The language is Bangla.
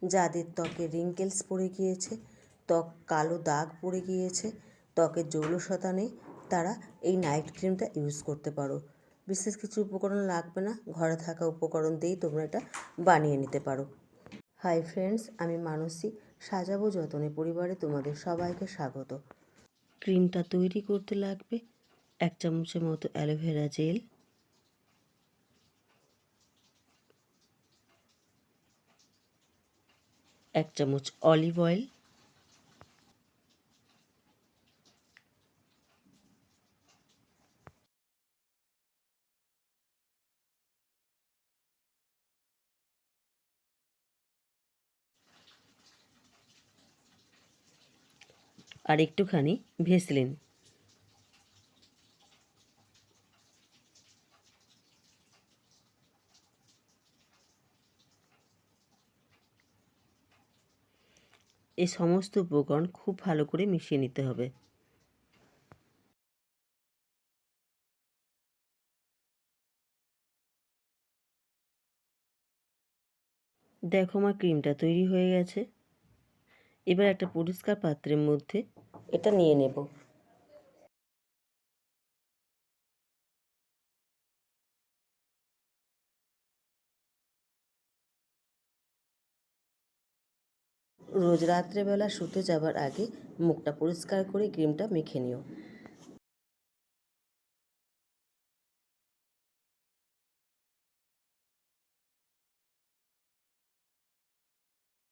যাদের ত্বকে রিঙ্কেলস পড়ে গিয়েছে, ত্বক কালো দাগ পড়ে গিয়েছে, ত্বকের জৌলসতা নেই, তারা এই নাইট ক্রিমটা ইউজ করতে পারো। বিশেষ কিছু উপকরণ লাগবে না, ঘরে থাকা উপকরণ দিয়েই তোমরা এটা বানিয়ে নিতে পারো। হাই ফ্রেন্ডস, আমি মানসী, সাজাবো যতনে পরিবারে তোমাদের সবাইকে স্বাগত। ক্রিমটা তৈরি করতে লাগবে 1 চামচের মতো অ্যালোভেরা জেল, 1 চামচ অলিভ অয়েল, আর একটুখানি ভেসলিন। এই সমস্ত উপকরণ খুব ভালো করে মিশিয়ে নিতে হবে। দেখো আমার ক্রিমটা তৈরি হয়ে গেছে। এবার একটা পরিষ্কার পাত্রের মধ্যে এটা নিয়ে নেব। রোজ রাত্রেবেলা শুতে যাবার আগে মুখটা পরিষ্কার করে ক্রিমটা মেখে নিও।